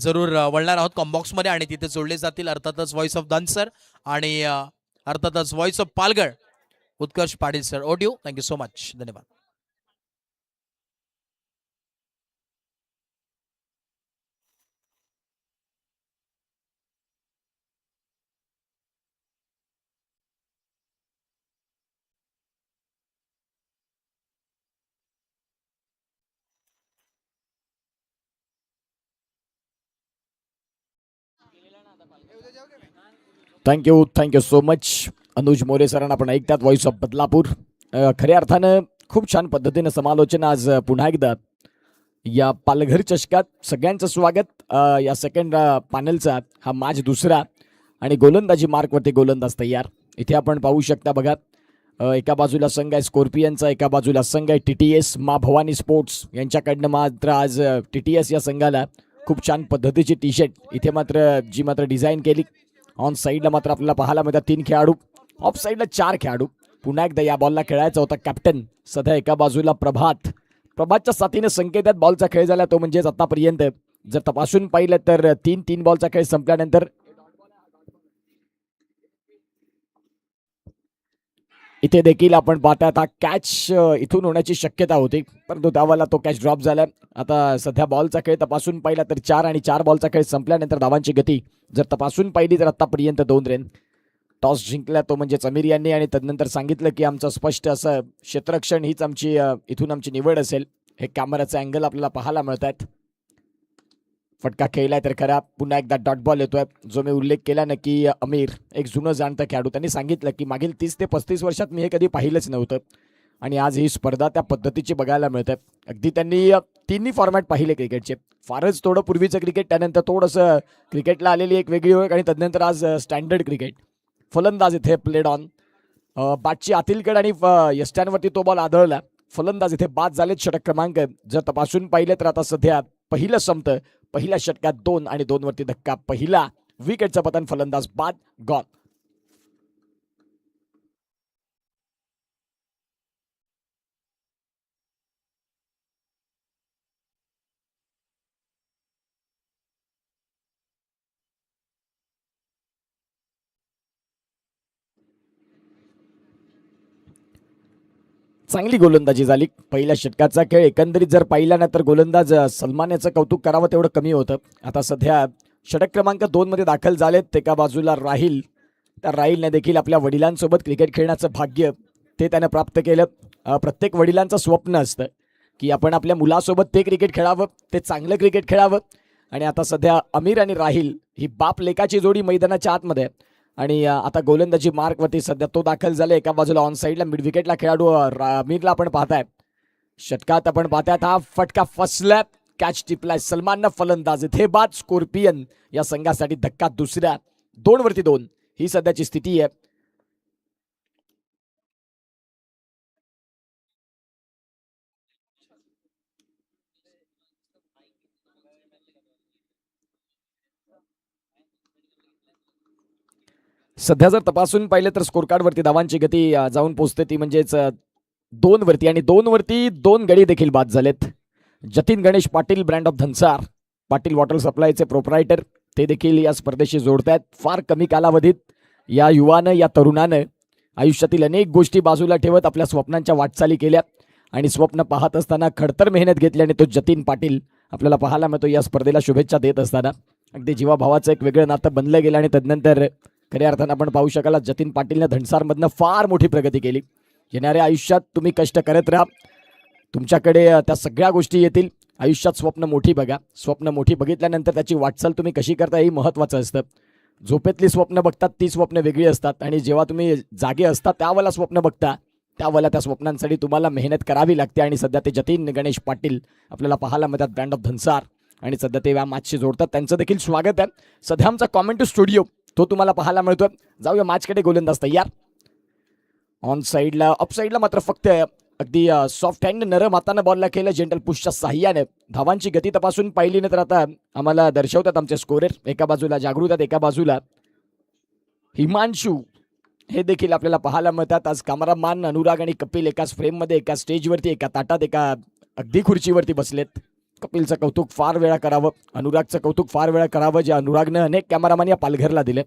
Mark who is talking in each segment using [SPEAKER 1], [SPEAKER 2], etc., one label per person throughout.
[SPEAKER 1] जरूर वळणार आहोत कॉम्बॉक्समध्ये आणि तिथे जोडले जातील अर्थातच व्हॉइस ऑफ दानसर आणि अर्थातच voice of Palghar Utkarsh Patil sir. Audio thank you so much. धन्यवाद.
[SPEAKER 2] Thank you so much Anuj More सरांना आपण ऐकतात व्हॉइस ऑफ बदलापूर. खऱ्या अर्थानं खूप छान पद्धतीनं समालोचन आज पुन्हा एकदा या पालघर चषकात. सगळ्यांचं स्वागत. या सेकंड पॅनलचा हा मॅच दुसरा आणि गोलंदाजी मार्कवरती गोलंदाज तयार. इथे आपण पाहू शकता बघा, एका बाजूला संघ आहे स्कॉर्पियनचा, एका बाजूला संघ आहे TTS मा भवानी स्पोर्ट्स यांच्याकडनं. मात्र आज TTS या संघाला खूप छान पद्धतीची टी शर्ट इथे मात्र डिझाईन केली. ऑन साईडला मात्र आपल्याला पाहायला मिळतात 3 खेळाडू, ऑफ साईडला 4 खेळाडू. पुन्हा एकदा या बॉलला खेळायचा होता कॅप्टन. सध्या एका बाजूला प्रभातच्या साथीने संकेतात बॉलचा खेळ झाला तो म्हणजेच आतापर्यंत जर तपासून पाहिलं तर 3 बॉलचा खेळ संपल्यानंतर इथे देखील आपण पाहतात हा कॅच इथून होण्याची शक्यता होती, परंतु त्यावेळेला तो कॅच ड्रॉप झाला. आता सध्या बॉलचा खेळ तपासून पाहिला तर 4 आणि 4 बॉलचा खेळ संपल्यानंतर धावांची गती जर तपासून पाहिली तर आतापर्यंत 2 रन. टॉस जिंकला तो म्हणजेच अमीर यांनी आणि तदनंतर सांगितलं की आमचं स्पष्ट असं क्षेत्ररक्षण हीच इथून आमची निवड असेल. हे कॅमेराचा अँगल आपल्याला पाहायला मिळत आहेत. फटका खेळलाय तर खरा. पुन्हा एकदा डॉट बॉल येतोय. जो मी उल्लेख केला ना की अमीर एक जुनं जाणतं खेळाडू, त्यांनी सांगितलं की मागील 30 ते 35 वर्षात मी हे कधी पाहिलंच नव्हतं आणि आज ही स्पर्धा त्या पद्धतीची बघायला मिळते. अगदी त्यांनी 3 फॉर्मॅट पाहिले क्रिकेटचे. फारच थोडं पूर्वीचं क्रिकेट, त्यानंतर थोडंसं क्रिकेटला आलेली एक वेगळी ओळख आणि तदनंतर आज स्टँडर्ड क्रिकेट. फलंदाज इथे प्लेड ऑन. बॅटची आतीलकड आणि यष्ट्यांवरती तो बॉल आदळला. फलंदाज इथे बाद झालेत. षटक क्रमांक जर तपासून पाहिले तर आता सध्या पहिलं संपतं. पहिल्या षटकात 2 आणि 2 वरती धक्का. पहिला विकेटचं पतन, फलंदाज बाद, गॉन. चांगली गोलंदाजी झाली. पहिल्या षटकाचा खेळ एकंदरीत जर पाहिला ना तर गोलंदाज सलमान याचं कौतुक करावं तेवढं कमी होतं. आता सध्या षटक क्रमांक 2 मध्ये दाखल झालेत. एका बाजूला राहिल, त्या राहिलने देखील आपल्या वडिलांसोबत क्रिकेट खेळण्याचं भाग्य ते त्यानं प्राप्त केलं. प्रत्येक वडिलांचं स्वप्न असतं की आपण आपल्या मुलासोबत ते क्रिकेट खेळावं, ते चांगलं क्रिकेट खेळावं. आणि आता सध्या अमीर आणि राहिल ही बाप लेकाची जोडी मैदानाच्या आतमध्ये आणि आता गोलंदाजी मार्कवरती सध्या तो दाखल झाला. एका बाजूला ऑन साईडला मिड विकेटला खेळाडू अमीरला आपण पाहताय. षटकात आपण पाहतायत हा फटका फसला, कॅच टिपलाय सलमाननं. फलंदाज इथे बाद. स्कॉर्पियन या संघासाठी धक्का दुसऱ्या. 2 वरती 2 ही सध्याची स्थिती आहे. सध्या जर तपासून पाहिलं तर स्कोर कार्डवरती धावांची गती जाऊन पोहोचते ती म्हणजेच 2 वरती आणि 2 वरती 2 गडी देखील बाद झालेत. Jatin Ganesh Patil, brand of Dhansar Patil water सप्लायचे प्रोप्रायटर, ते देखील या स्पर्धेशी जोडतायत. फार कमी कालावधीत या युवानं, या तरुणानं आयुष्यातील अनेक गोष्टी बाजूला ठेवत आपल्या स्वप्नांच्या वाटचाली केल्या आणि स्वप्न पाहत असताना खडतर मेहनत घेतली आणि तो जतीन पाटील आपल्याला पाहायला मिळतो या स्पर्धेला शुभेच्छा देत असताना. अगदी जीवाभावाचं एक वेगळं नातं बनलं गेलं आणि तदनंतर खऱ्या अर्थानं आपण पाहू शकाल जतीन पाटीलनं धनसारमधनं फार मोठी प्रगती केली. येणाऱ्या आयुष्यात तुम्ही कष्ट करत राहा, तुमच्याकडे त्या सगळ्या गोष्टी येतील. आयुष्यात स्वप्न मोठी बघा. स्वप्न मोठी बघितल्यानंतर त्याची वाटचाल तुम्ही कशी करता हे महत्त्वाचं असतं. झोपेतली स्वप्न बघतात ती स्वप्न वेगळी असतात आणि जेव्हा तुम्ही जागे असता त्यावेळेला स्वप्न बघता त्यावेळेला त्या स्वप्नांसाठी तुम्हाला मेहनत करावी लागते. आणि सध्या ते जतीन गणेश पाटील आपल्याला पाहायला मिळतात, ब्रँड ऑफ धनसार, आणि सध्या ते या मॅचशी जोडतात. त्यांचं देखील स्वागत आहे. सध्या आमचा कॉमेंट्री स्टुडिओ तो तुम्हाला पाहायला मिळतोय. जाऊया मॅचकडे. गोलंदाज तयार. ऑन साईडला, ऑफ साईडला मात्र फक्त अगदी सॉफ्ट हँड नरम हातानं बॉलला केलं जेंटल पुशच्या साह्याने. धावांची गती तपासून पाहिली ना तर आता आम्हाला दर्शवतात आमचे स्कोरर. एका बाजूला जागृत आहेत, एका बाजूला हिमांशू, हे देखील आपल्याला पाहायला मिळतात. आज कॅमेरामॅन अनुराग आणि कपिल एकाच फ्रेममध्ये, एका स्टेजवरती, एका ताटात, एका अगदी खुर्चीवरती बसलेत. कपिलचं कौतुक फार वेळा करावं, अनुरागचं कौतुक फार वेळा करावं, जे अनुरागनं अनेक कॅमेरामॅन या पालघरला दिले.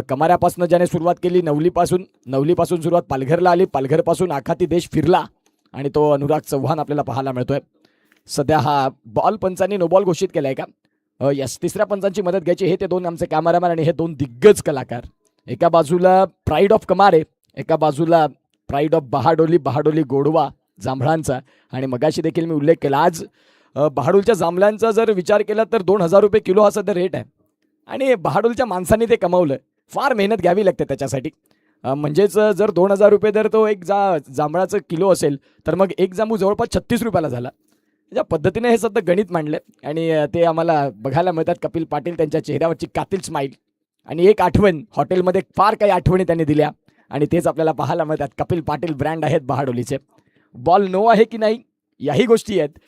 [SPEAKER 2] कमाऱ्यापासून ज्याने सुरुवात केली, नवलीपासून सुरुवात पालघरला आली, पालघरपासून आखाती देश फिरला आणि तो अनुराग चव्हाण आपल्याला पाहायला मिळतोय. सध्या हा बॉल पंचांनी नो बॉल घोषित केलाय का? यस, तिसऱ्या पंचांची मदत घ्यायची. हे ते दोन आमचे कॅमेरामॅन आणि हे दोन दिग्गज कलाकार. एका बाजूला प्राईड ऑफ कमारे, एका बाजूला प्राईड ऑफ बहाडोली गोडवा जांभळांचा. आणि मगाशी देखील मी उल्लेख केला, आज बहाडोलच्या जांभळांचा जर विचार केला तर 2,000 रुपये किलो हा सध्या रेट आहे. आणि बहाडोलच्या माणसांनी ते कमावलं. फार मेहनत घ्यावी लागते त्याच्यासाठी. म्हणजेच जर 2,000 रुपये जर तो एक जांभळाचं किलो असेल तर मग एक जांबू जवळपास 36 रुपयाला झाला. ज्या पद्धतीने हे सध्या गणित मांडलं आणि ते आम्हाला बघायला मिळतात. कपिल पाटील त्यांच्या चेहऱ्यावरची कातिल स्माईल आणि एक आठवण, हॉटेलमध्ये फार काही आठवणी त्यांनी दिल्या आणि तेच आपल्याला पाहायला मिळतात. कपिल पाटील ब्रँड आहेत बहाडोलीचे. बॉल नो आहे की नाही याही गोष्टी आहेत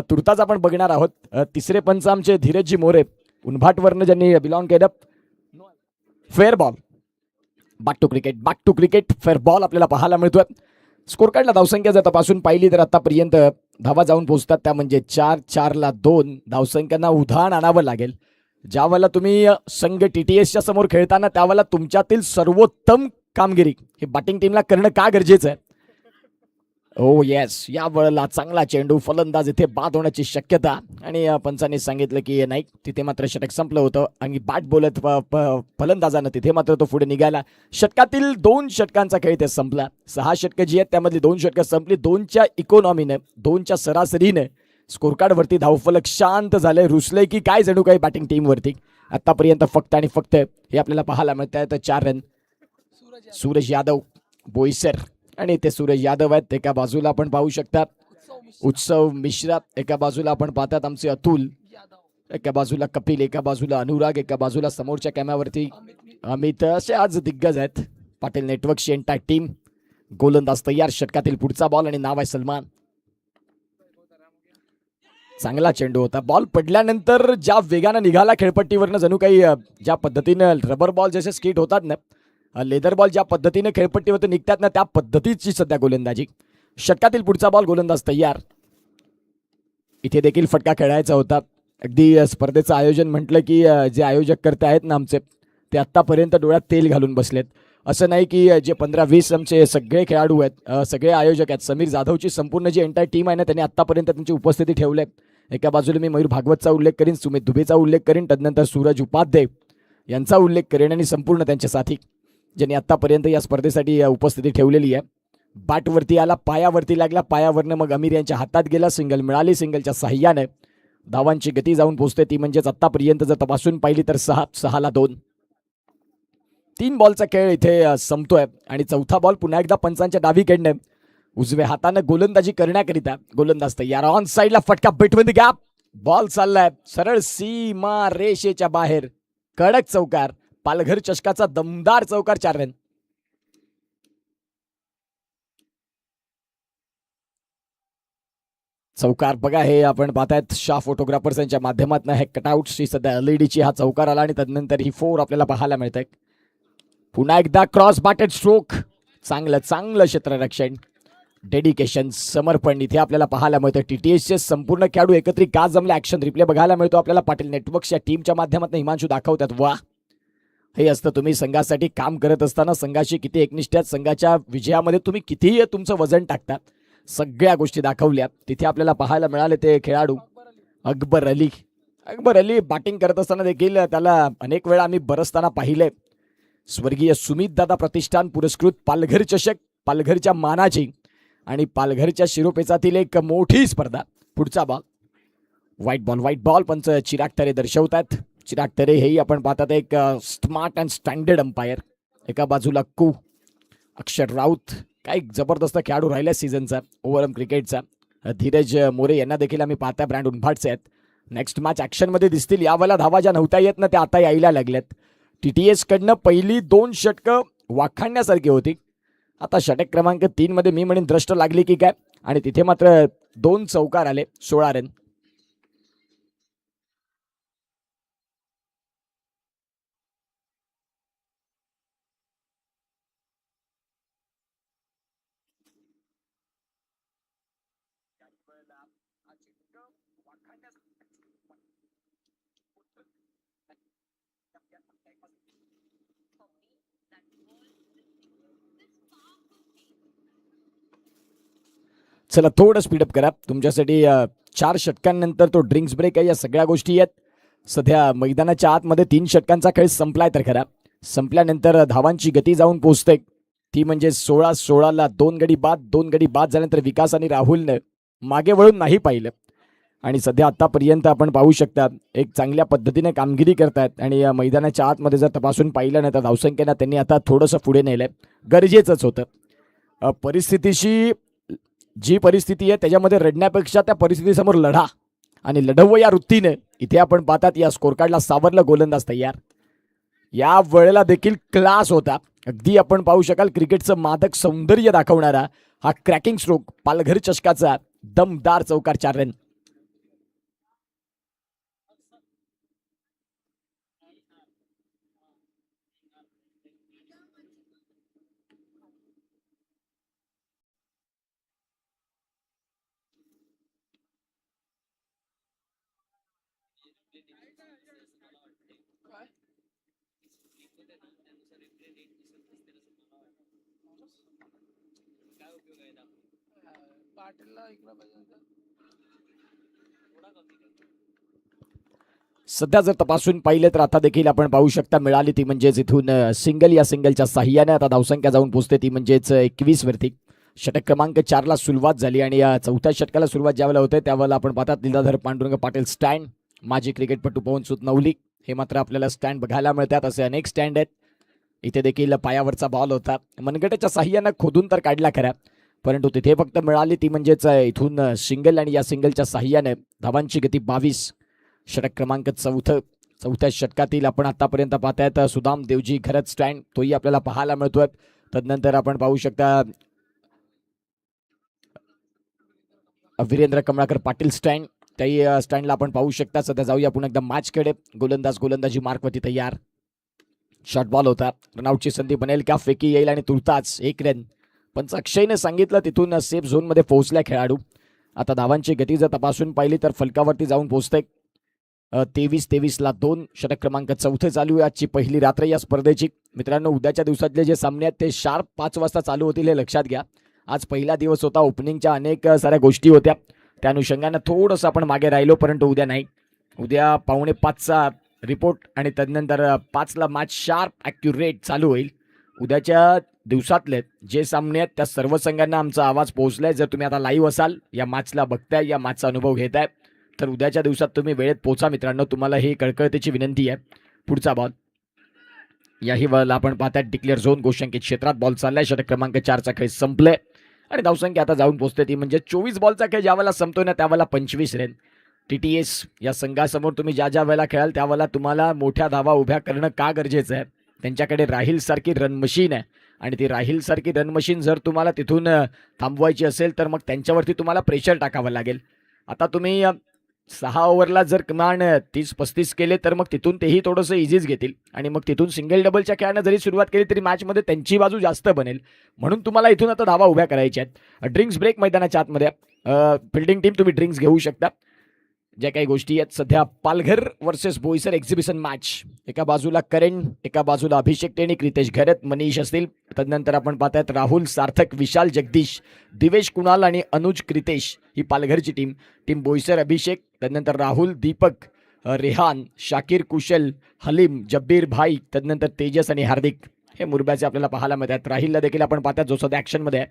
[SPEAKER 2] तुर्ताच आपण बघणार आहोत. तिसरे पंच आमचे धीरजजी मोरे, उनभाटवरनं ज्यांनी बिलॉंग केलं. Fair ball, back to cricket fair ball आपल्याला पाहायला मिळतोय. स्कोर कार्डला धावसंख्या जर तपासून पाहिली तर आतापर्यंत धावा जाऊन पोहोचतात त्या म्हणजे 4-4ला 2. धावसंख्यांना उधाण आणावं लागेल. ज्यावेळेला तुम्ही संघ TTSच्या समोर खेळताना त्यावेळेला तुमच्यातील सर्वोत्तम कामगिरी हे बॅटिंग टीमला करणं का गरजेचं आहे? ओ येस, या वेळेला चांगला चेंडू, फलंदाज इथे बाद होण्याची शक्यता आणि पंचांनी सांगितलं की नाही, तिथे मात्र षटक संपलं होतं आणि बॅट बोलत फलंदाजानं तिथे मात्र तो पुढे निघाला. षटकातील 2 षटकांचा खेळ इथे संपला. 6 षटकं जी आहेत त्यामधली 2 षटकं संपली. 2च्या इकॉनॉमीनं, 2च्या सरासरीनं स्कोरकार्डवरती धावफलक शांत झालंय, रुसलंय की काय जणू काही बॅटिंग टीमवरती. आतापर्यंत फक्त आणि फक्त हे आपल्याला पाहायला मिळत आहे. 4 रन सूरज यादव, बोईसर आणि ते सूरज यादव आहेत. एका बाजूला आपण पाहू शकता उत्सव मिश्रा, एका बाजूला आपण पाहतात आमचे अतुल, एका बाजूला कपिल, एका बाजूला अनुराग, एका बाजूला समोरच्या कॅमेऱ्यावरती अमित. असे आज दिग्गज आहेत पाटील नेटवर्कची एंटायर टीम. गोलंदाज तयार, षटकातील पुढचा बॉल आणि नाव आहे सलमान. चांगला चेंडू होता. बॉल पडल्यानंतर ज्या वेगानं निघाला खेळपट्टीवरनं, जणू काही ज्या पद्धतीनं रबर बॉल जसे स्किट होतात ना, लेदर बॉल ज्या पद्धतीने खेळपट्टीवरती निघतात ना, त्या पद्धतीची सध्या गोलंदाजी. षटकातील पुढचा बॉल, गोलंदाज तयार. इथे देखील फटका खेळायचा होता. अगदी स्पर्धेचं आयोजन म्हटलं की जे आयोजक करते आहेत ना आमचे, ते आत्तापर्यंत डोळ्यात तेल घालून बसलेत. असं नाही की जे 15-20 आमचे सगळे खेळाडू आहेत, सगळे आयोजक आहेत, समीर जाधवची संपूर्ण जी एंटायर टीम आहे ना, त्यांनी आत्तापर्यंत त्यांची उपस्थिती ठेवली. एका बाजूला मी मयूर भागवतचा उल्लेख करीन, सुमित दुबेचा उल्लेख करीन, तदनंतर सूरज उपाध्याय यांचा उल्लेख करेन आणि संपूर्ण त्यांचे साथी ज्यांनी आत्तापर्यंत या स्पर्धेसाठी उपस्थिती ठेवलेली आहे. बॅटवरती आला, पायावरती लागला, पायावरनं मग अमीर यांच्या हातात गेला. सिंगल मिळाली, सिंगलच्या साह्याने धावांची गती जाऊन पोहोचते ती म्हणजेच आत्तापर्यंत जर तपासून पाहिली तर 6ला 2. 3 बॉलचा खेळ इथे संपतोय आणि चौथा बॉल पुन्हा एकदा पंचांच्या डावीकडनं उजव्या हातानं गोलंदाजी करण्याकरिता गोलंदाज तयार. ऑन साईडला फटका, बिटवीन द गॅप, बॉल चाललाय सरळ सीमा रेषेच्या बाहेर. कडक चौकार, पालघर चषकाचा दमदार चौकार, 4 रन. चौकार बघा, हे आपण पाहतायत शाह फोटोग्राफर्स यांच्या माध्यमातून हे कटआउटची सध्या LED हा चौकार आला आणि तदनंतर ही 4 आपल्याला पाहायला मिळते. पुन्हा एकदा क्रॉस बॅटेड स्ट्रोक, चांगलं क्षेत्ररक्षण, डेडिकेशन, समर्पण इथे आपल्याला पाहायला मिळतं. TTSचे संपूर्ण खेळाडू एकत्रित का जमले, ऍक्शन रिप्ले बघायला मिळतो आपल्याला. पाटील नेटवर्कच्या टीमच्या माध्यमातून हिमांशू दाखवतात. वा, हे असतं तुम्ही संघासाठी काम करत असताना संघाशी किती एकनिष्ठ आहेत, संघाच्या विजयामध्ये तुम्ही कितीही तुमचं वजन टाकतात, सगळ्या गोष्टी दाखवल्या तिथे आपल्याला पाहायला मिळाले. ते खेळाडू अकबर अली बॅटिंग करत असताना देखील त्याला अनेक वेळा आम्ही बरसताना पाहिले. स्वर्गीय सुमित दादा प्रतिष्ठान पुरस्कृत पालघर चषक, पालघरच्या मानाची आणि पालघरच्या शिरोपेचातील एक मोठी स्पर्धा. पुढचा बॉल, व्हाईट बॉल. पंच चिराग तरे दर्शवतात. चिराग तरे हेही आपण पाहतात एक स्मार्ट अँड स्टँडर्ड अंपायर. एका बाजूला अक्षर राऊत, काय जबरदस्त खेळाडू राहिला सीझनचा ओव्हरऑल क्रिकेटचा. धीरज मोरे यांना देखील आम्ही पाहता, ब्रँड उनभाटचे आहेत. नेक्स्ट मॅच ॲक्शनमध्ये दिसतील. यावेळेला धावा ज्या नव्हत्या येत ना त्या आता यायला लागल्यात. TTS कडनं पहिली 2 षटकं वाखाणण्यासारखी होती. आता षटक क्रमांक 3 मध्ये मी म्हणेन द्रष्ट लागली की काय, आणि तिथे मात्र 2 चौकार आले, 16 रन. चला थोडं स्पीडअप करा. तुमच्यासाठी 4 षटकांनंतर तो ड्रिंक्स ब्रेक आहे. या सगळ्या गोष्टी आहेत. सध्या मैदानाच्या आतमध्ये 3 षटकांचा खेळ संपलाय तर खरा. संपल्यानंतर धावांची गती जाऊन पोहोचते ती म्हणजे 16-16ला 2 गडी बाद झाल्यानंतर विकास आणि राहुलनं मागे वळून नाही पाहिलं. आणि सध्या आतापर्यंत आपण पाहू शकता एक चांगल्या पद्धतीने कामगिरी करतायत. आणि या मैदानाच्या आतमध्ये जर तपासून पाहिलं ना तर धावसंख्येनं त्यांनी आता थोडंसं पुढे नेलंय. गरजेचंच होतं. परिस्थितीशी जी परिस्थिती आहे त्याच्यामध्ये रडण्यापेक्षा त्या परिस्थितीसमोर लढा आणि लढवं या वृत्तीने इथे आपण पाहतात या स्कोर कार्डला सावरलं गोलंदाज तयार. या वेळेला देखील क्लास होता. अगदी आपण पाहू शकाल क्रिकेटचं मादक सौंदर्य दाखवणारा हा क्रॅकिंग स्ट्रोक पालघर चषकाचा दमदार चौकार 4 रन. सध्या जर तपासून पाहिलं तर आता देखील आपण पाहू शकता मिळाली ती म्हणजेच इथून सिंगल. या सिंगलच्या साह्याने आता धावसंख्या जाऊन पोहोचते ती म्हणजेच 21 वरती. षटक क्रमांक 4ला सुरुवात झाली आणि या चौथ्या षटकाला सुरुवात ज्यावेळेला होते त्यावेळेला आपण पाहतात लीलाधर पांडुरंग पाटील स्टँड, माजी क्रिकेटपटू पवन सूत नवली हे मात्र आपल्याला स्टँड बघायला मिळतात. असे अनेक स्टँड आहेत. इथे देखील पायावरचा बॉल होता. मनगटाच्या साह्यानं खोदून तर काढला खरा परंतु तिथे फक्त मिळाली ती म्हणजेच इथून सिंगल. आणि या सिंगलच्या साह्याने धावांची गती 22. षटक क्रमांक 4 चौथ्या षटकातील आपण आतापर्यंत पाहतायत सुदाम देवजी घरत स्टँड तोही आपल्याला पाहायला मिळतोय. तदनंतर आपण पाहू शकता वीरेंद्र कमळाकर पाटील स्टँड, त्याही स्टँडला आपण पाहू शकता. सध्या जाऊया पुन्हा एकदा मॅचकडे. गोलंदाजी मार्कवरती तयार. शॉर्ट बॉल होता. रनआउटची संधी बनेल का, फेकी येईल आणि तुर्ताच 1 रन. पंच अक्षयने सांगितलं तिथून सेफ झोनमध्ये पोहोचल्या खेळाडू. आता धावांची गती जर तपासून पाहिली तर फलकावरती जाऊन पोहोचते 23-23ला 2. षटक क्रमांक 4 चालू आहे. आजची पहिली रात्र या स्पर्धेची. मित्रांनो उद्याच्या दिवसातले जे सामने आहेत ते शार्प 5 वाजता चालू होतील हे लक्षात घ्या. आज पहिला दिवस होता. ओपनिंगच्या अनेक साऱ्या गोष्टी होत्या त्या अनुषंगानं थोडंसं आपण मागे राहिलो परंतु उद्या नाही. उद्या 4:45चा रिपोर्ट आणि तदनंतर 5ला मॅच शार्प ॲक्युरेट चालू होईल. उद्याच्या दिवसातले जे सामने आहेत त्या सर्व संघांना आमचा आवाज पोहोचलाय. जर तुम्ही आता लाईव्ह असाल या मॅचला बघताय या मॅचचा अनुभव घेताय तर उद्याच्या दिवसात तुम्ही वेळेत पोहोचा मित्रांनो. तुम्हाला ही कळकळतेची विनंती आहे. पुढचा बॉल याही वेळेला आपण पाहताय डिक्लेअर झोन गोशंकित क्षेत्रात बॉल चाललाय. षटक क्रमांक 4चा खेळ संपलाय आणि धावसंख्या आता जाऊन पोहोचते ती म्हणजे 24 बॉलचा खेळ ज्यावेळेला संपतोय ना त्यावेळेला 25 रन. TTS या संघासमोर तुम्ही ज्या ज्या वेळेला खेळाल त्यावेळेला तुम्हाला मोठ्या धावा उभ्या करणं का गरजेचं आहे. त्यांच्याकडे राहिल सारखी रन मशीन आहे आणि ती राहिल सारखी रन मशीन जर तुम्हाला तिथून थांबवायची असेल तर मग त्यांच्यावरती तुम्हाला प्रेशर टाकावं लागेल. आता तुम्ही 6 ओव्हरला जर किमान 30-35 केले तर मग तिथून तेही थोडंसं इझीच घेतील आणि मग तिथून सिंगल डबलच्या खेळानं जरी सुरुवात केली तरी मॅचमध्ये त्यांची बाजू जास्त बनेल. म्हणून तुम्हाला इथून आता धावा उभ्या करायच्या आहेत. ड्रिंक्स ब्रेक मैदानाच्या आतमध्ये फिल्डिंग टीम तुम्ही ड्रिंक्स घेऊ शकता. ज्या काही गोष्टी आहेत सध्या Palghar versus Boisar exhibition match. एका बाजूला करण, एका बाजूला अभिषेक टेनिक, रितेश घरत, मनीष असतील. तदनंतर आपण पाहतायत राहुल, सार्थक, विशाल, जगदीश, दिवेश, कुणाल आणि अनुज क्रितेश ही पालघरची टीम. टीम बोईसर अभिषेक, तदनंतर राहुल, दीपक, रेहान, शाकीर, कुशल, हलीम, जब्बीर भाई, तदनंतर तेजस आणि हार्दिक हे मुरब्याचे आपल्याला पाहायला मिळतात. राहिलला देखील आपण पाहतात जो सध्या ॲक्शनमध्ये आहे.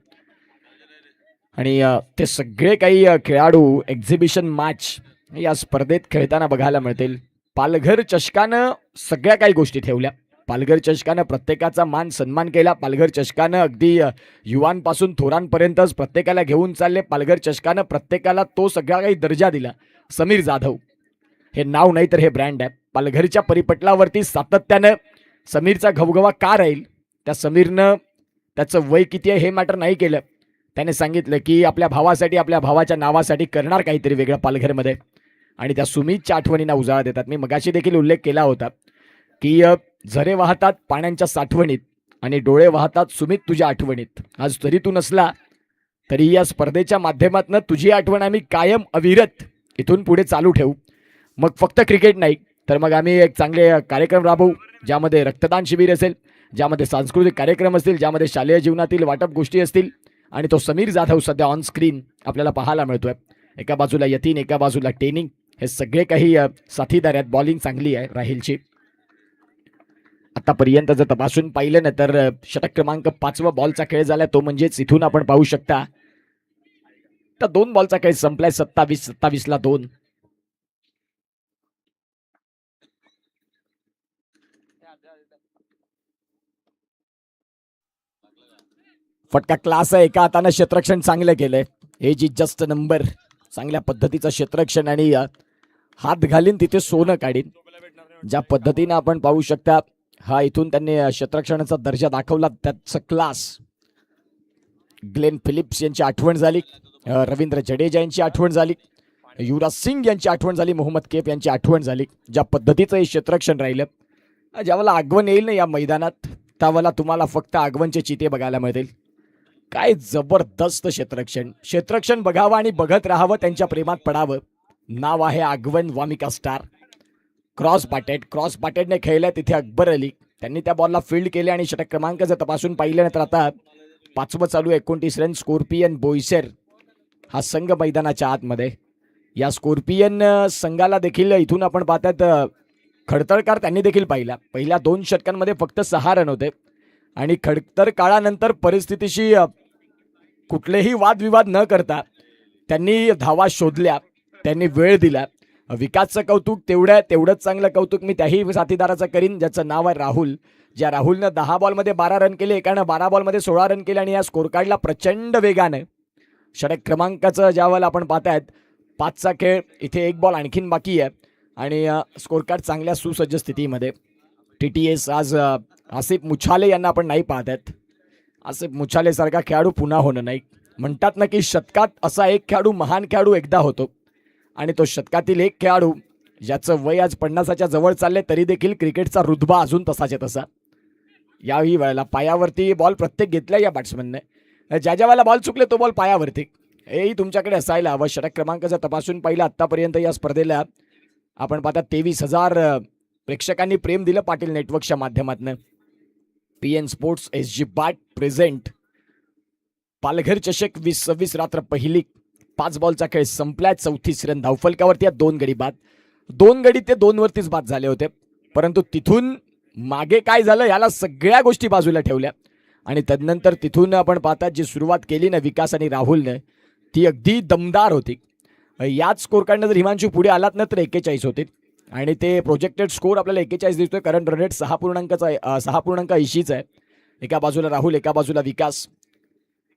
[SPEAKER 2] आणि ते सगळे काही खेळाडू एक्झिबिशन मॅच या स्पर्धेत खेळताना बघायला मिळतील. पालघर चषकानं सगळ्या काही गोष्टी ठेवल्या. पालघर चषकानं प्रत्येकाचा मान सन्मान केला. पालघर चषकानं अगदी युवांपासून थोरांपर्यंतच प्रत्येकाला घेऊन चालले. पालघर चषकानं प्रत्येकाला तो सगळा काही दर्जा दिला. समीर जाधव हे नाव नाही तर हे ब्रँड आहे. पालघरच्या परिपटलावरती सातत्यानं समीरचा घवघवा का राहील. त्या समीरनं त्याचं वय किती आहे हे मॅटर नाही केलं. त्याने सांगितलं की आपल्या भावासाठी, आपल्या भावाच्या नावासाठी करणार काहीतरी वेगळं पालघरमध्ये. आणि त्या सुमितच्या आठवणींना उजाळा देतात. मी मगाशी देखील उल्लेख केला होता की झरे वाहतात पाण्याच्या साठवणीत आणि डोळे वाहतात सुमित तुझ्या आठवणीत. आज तरी तू नसला तरी या स्पर्धेच्या माध्यमातून तुझी आठवण आम्ही कायम अविरत इथून पुढे चालू ठेवू. मग फक्त क्रिकेट नाही तर मग आम्ही एक चांगले कार्यक्रम राबवू ज्यामध्ये रक्तदान शिबिर असेल, ज्यामध्ये सांस्कृतिक कार्यक्रम असतील, ज्यामध्ये शालेय जीवनातील वाटप गोष्टी असतील आणि तो समीर जाधव सध्या ऑन स्क्रीन आपल्याला पाहायला मिळतोय. एका बाजूला यतीन, एका बाजूला टेनिंग, हे सगळे काही साथीदार आहेत. बॉलिंग चांगली आहे राहिलची. आतापर्यंत जर तपासून पाहिलं ना तर षटक क्रमांक 5 बॉलचा खेळ झाला, तो म्हणजेच इथून आपण पाहू शकता तर 2 बॉलचा खेळ संपलाय. 27-27ला 2. फटका क्लास आहे. एका हाताने क्षेत्ररक्षण चांगलं केलंय. हे जी जस्ट नंबर, चांगल्या पद्धतीचं क्षेत्ररक्षण आणि हात घालीन तिथे सोनं काढीन, ज्या पद्धतीने आपण पाहू शकता. हा इथून त्यांनी क्षेत्ररक्षणाचा दर्जा दाखवला, त्याचं क्लास. ग्लेन फिलिप्स यांची आठवण झाली, रवींद्र जडेजा यांची आठवण झाली, युवराज सिंग यांची आठवण झाली, मोहम्मद कैफ यांची आठवण झाली. ज्या पद्धतीचं हे क्षेत्ररक्षण राहिलं, ज्यावेळेला आगवण येईल ना या मैदानात त्यावेळेला तुम्हाला फक्त आगवनचे चिते बघायला मिळतील. काय जबरदस्त क्षेत्ररक्षण बघावं आणि बघत राहावं, त्यांच्या प्रेमात पडावं. नाव आहे आगवन वामिका स्टार. क्रॉस बाटेडने खेळलाय तिथे अकबर अली, त्यांनी त्या बॉलला फील्ड केले आणि षटक क्रमांक जर तपासून पाहिलं तर आता 5वं चालू आहे. 29 रन. स्कॉर्पियन बोईसर हा संघ मैदानाच्या आतमध्ये. या स्कॉर्पियन संघाला देखील इथून आपण पाहतात खडतरकार त्यांनी देखील पाहिला. पहिल्या 2 षटकांमध्ये फक्त 6 रन होते आणि खडतर काळानंतर परिस्थितीशी कुठलेही वादविवाद न करता त्यांनी धावा शोधल्या, त्यांनी वेळ दिला. विकासचं कौतुक तेवढंच चांगलं कौतुक मी त्याही साथीदाराचं करीन ज्याचं नाव आहे राहुल. ज्या राहुलनं 10 बॉलमध्ये 12 रन केले, एकानं 12 बॉलमध्ये 16 रन केले आणि या स्कोर कार्डला प्रचंड वेगानं षटक क्रमांकाचं ज्यावेळेला आपण पाहतायत 5चा खेळ, इथे 1 बॉल आणखीन बाकी आहे आणि स्कोर कार्ड चांगल्या सुसज्ज स्थितीमध्ये. TTS आज आसिफ मुछाले यांना आपण नाही पाहतात. आसिफ मुछाले सारखा खेळाडू पुन्हा होणं नाही. म्हणतात ना की शतकात असा एक खेळाडू, महान खेळाडू एकदा होतो आणि तो शतकातील एक खेळाडू ज्याचं वय आज 50च्या जवळ चालले तरी देखील क्रिकेटचा रुतबा अजून तसाच्या तसा. याही वेळेला पायावरती बॉल प्रत्येक घेतला या बॅट्समनने. ज्या वेळेला बॉल चुकले तो बॉल पायावरती, हेही तुमच्याकडे असायला हवं. षटक क्रमांक जर तपासून पाहिला आतापर्यंत या स्पर्धेला आपण पाहता 23,000 प्रेक्षकांनी प्रेम दिलं पाटील नेटवर्कच्या माध्यमातून. PN स्पोर्ट्स SG बाट प्रेझेंट पालघर चषक 2026 रात्र पहिली. 5 बॉलचा खेळ संपलाय. 34 रन धावफलकावरती. 2 गडी बाद. 2 गडी ते 2 वरतीच बाद झाले होते, परंतु तिथून मागे काय झालं याला सगळ्या गोष्टी बाजूला ठेवल्या आणि तदनंतर तिथून आपण पाहतात जी सुरुवात केली ना विकास आणि राहुलने, ती अगदी दमदार होती. याच स्कोर कार्डनं जर हिमांशू पुढे आलात ना तर 41 होते आणि ते प्रोजेक्टेड स्कोर आपल्याला 41 दिसतोय. करंट रन रेट 6.80 आहे. एका बाजूला राहुल, एका बाजूला विकास